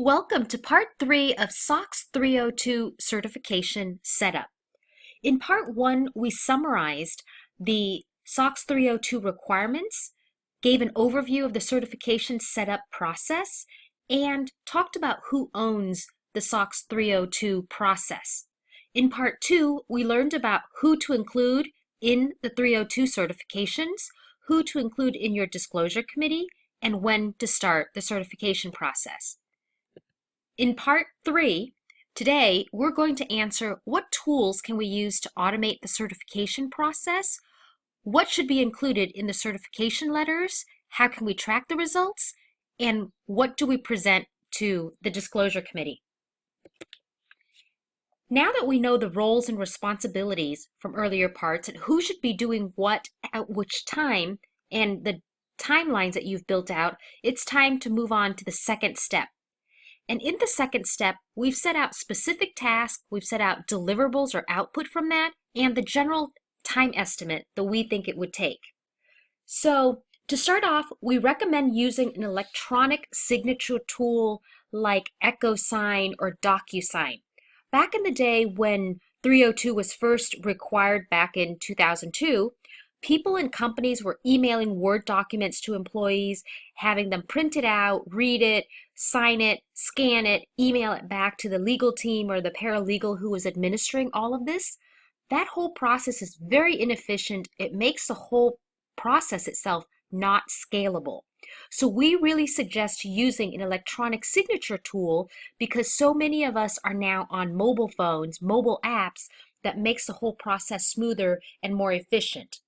Welcome to Part 3 of SOX 302 Certification Setup. In Part 1, we summarized the SOX 302 requirements, gave an overview of the certification setup process, and talked about who owns the SOX 302 process. In Part 2, we learned about who to include in the 302 certifications, who to include in your disclosure committee, and when to start the certification process. In Part 3, today we're going to answer what tools can we use to automate the certification process, what should be included in the certification letters, how can we track the results, and what do we present to the disclosure committee. Now that we know the roles and responsibilities from earlier parts and who should be doing what at which time and the timelines that you've built out, it's time to move on to the second step. And in the second step, we've set out specific tasks, we've set out deliverables or output from that, and the general time estimate that we think it would take. So to start off, we recommend using an electronic signature tool like EchoSign or DocuSign. Back in the day when 302 was first required back in 2002, people and companies were emailing Word documents to employees, having them print it out, read it, sign it, scan it, email it back to the legal team or the paralegal who was administering all of this. That whole process is very inefficient. It makes the whole process itself not scalable. So we really suggest using an electronic signature tool because so many of us are now on mobile phones, mobile apps that makes the whole process smoother and more efficient.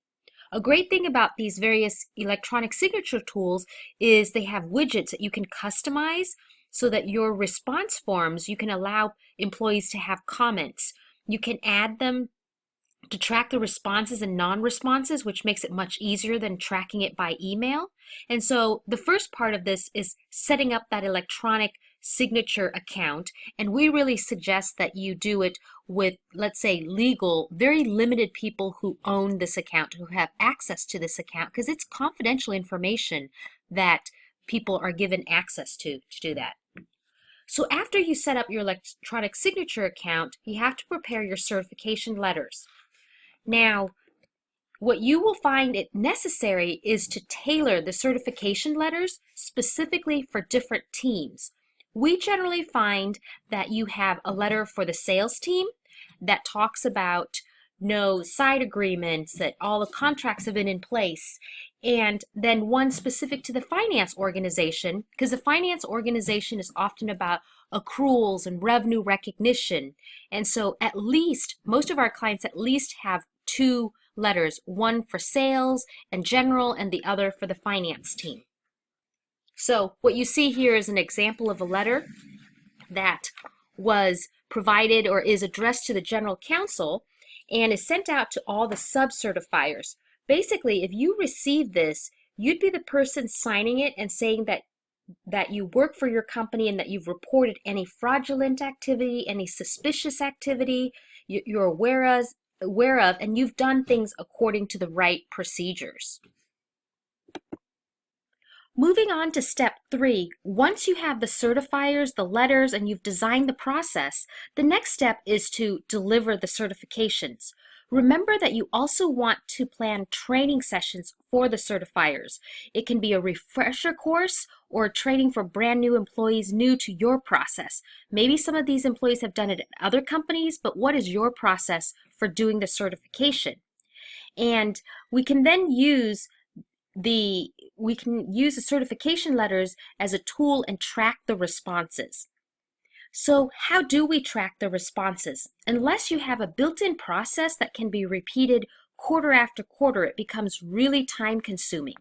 A great thing about these various electronic signature tools is they have widgets that you can customize so that your response forms, you can allow employees to have comments. You can add them to track the responses and non-responses, which makes it much easier than tracking it by email. And so the first part of this is setting up that electronic signature account, and we really suggest that you do it with, let's say, legal, very limited people who own this account, who have access to this account, because it's confidential information that people are given access to do that. So after you set up your electronic signature account, you have to prepare your certification letters. Now, what you will find it necessary is to tailor the certification letters specifically for different teams. We generally find that you have a letter for the sales team that talks about no side agreements, that all the contracts have been in place, and then one specific to the finance organization, because the finance organization is often about accruals and revenue recognition. And so at least, most of our clients at least have two letters, one for sales and general and the other for the finance team. So what you see here is an example of a letter that was provided or is addressed to the general counsel and is sent out to all the sub-certifiers. Basically, if you receive this, you'd be the person signing it and saying that you work for your company and that you've reported any fraudulent activity, any suspicious activity you're aware of, and you've done things according to the right procedures. Moving on to step 3, once you have the certifiers, the letters, and you've designed the process, the next step is to deliver the certifications. Remember that you also want to plan training sessions for the certifiers. It can be a refresher course or training for brand new employees new to your process. Maybe some of these employees have done it at other companies, but what is your process for doing the certification? And we can then use the certification letters as a tool and track the responses. So how do we track the responses? Unless you have a built-in process that can be repeated quarter after quarter, it becomes really time-consuming.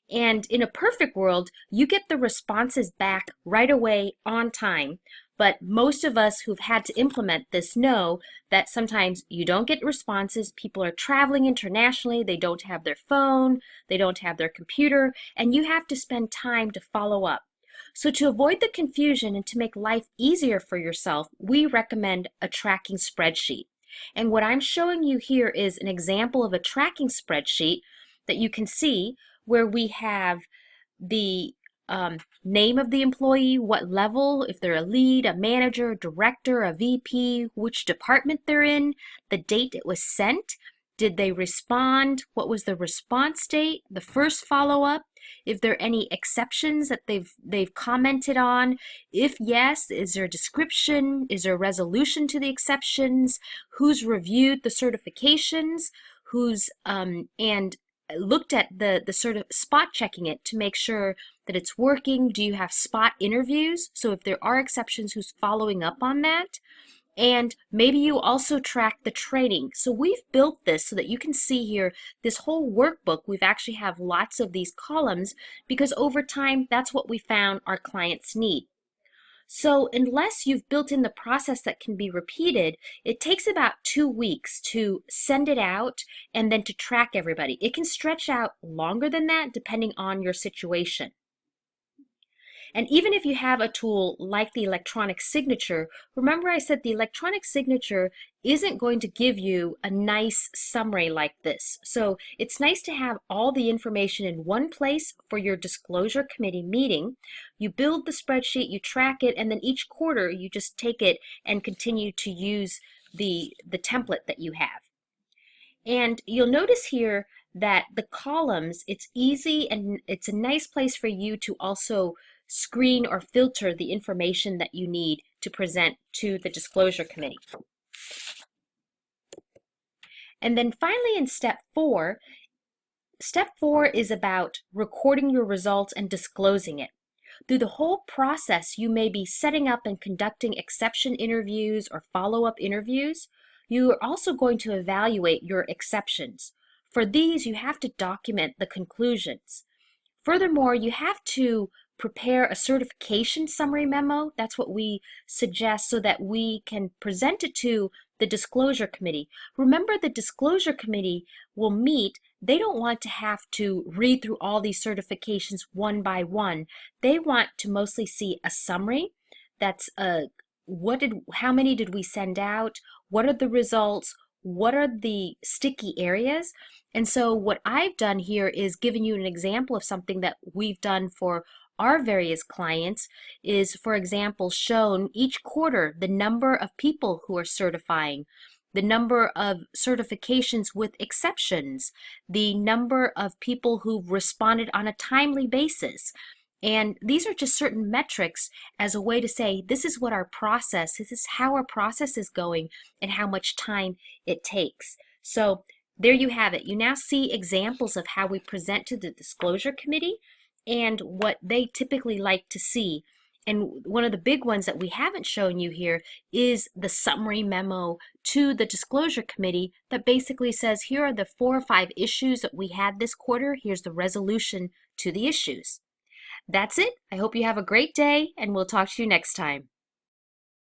And in a perfect world, you get the responses back right away on time. But most of us who've had to implement this know that sometimes you don't get responses. People are traveling internationally, they don't have their phone, they don't have their computer, and you have to spend time to follow up. So to avoid the confusion and to make life easier for yourself, we recommend a tracking spreadsheet. And what I'm showing you here is an example of a tracking spreadsheet that you can see where we have the name of the employee, what level, if they're a lead, a manager, director, a VP, which department they're in, the date it was sent, did they respond, what was the response date, the first follow-up, if there are any exceptions that they've commented on, if yes, is there a description, is there a resolution to the exceptions, who's reviewed the certifications, who's and looked at the sort of spot checking it to make sure that it's working. Do you have spot interviews? So if there are exceptions, who's following up on that? And maybe you also track the training. So we've built this so that you can see here, this whole workbook, we've actually have lots of these columns because over time, that's what we found our clients need. So unless you've built in the process that can be repeated, it takes about 2 weeks to send it out and then to track everybody. It can stretch out longer than that depending on your situation. And even if you have a tool like the electronic signature, remember I said the electronic signature isn't going to give you a nice summary like this. So it's nice to have all the information in one place for your disclosure committee meeting. You build the spreadsheet, you track it, and then each quarter you just take it and continue to use the template that you have. And you'll notice here that the columns, it's easy and it's a nice place for you to also screen or filter the information that you need to present to the disclosure committee. And then finally in step 4 is about recording your results and disclosing it. Through the whole process, you may be setting up and conducting exception interviews or follow-up interviews. You are also going to evaluate your exceptions. For these, you have to document the conclusions. Furthermore, you have to prepare a certification summary memo. That's what we suggest so that we can present it to the disclosure committee. Remember, the disclosure committee will meet. They don't want to have to read through all these certifications one by one. They want to mostly see a summary. That's how many did we send out? What are the results? What are the sticky areas? And so what I've done here is given you an example of something that we've done for our various clients is, for example, shown each quarter the number of people who are certifying, the number of certifications with exceptions, the number of people who've responded on a timely basis. And these are just certain metrics as a way to say, this is what our process, this is how our process is going and how much time it takes. So there you have it. You now see examples of how we present to the disclosure committee and what they typically like to see. And one of the big ones that we haven't shown you here is the summary memo to the disclosure committee that basically says, here are the 4 or 5 issues that we had this quarter. Here's the resolution to the issues. That's it. I hope you have a great day, and we'll talk to you next time.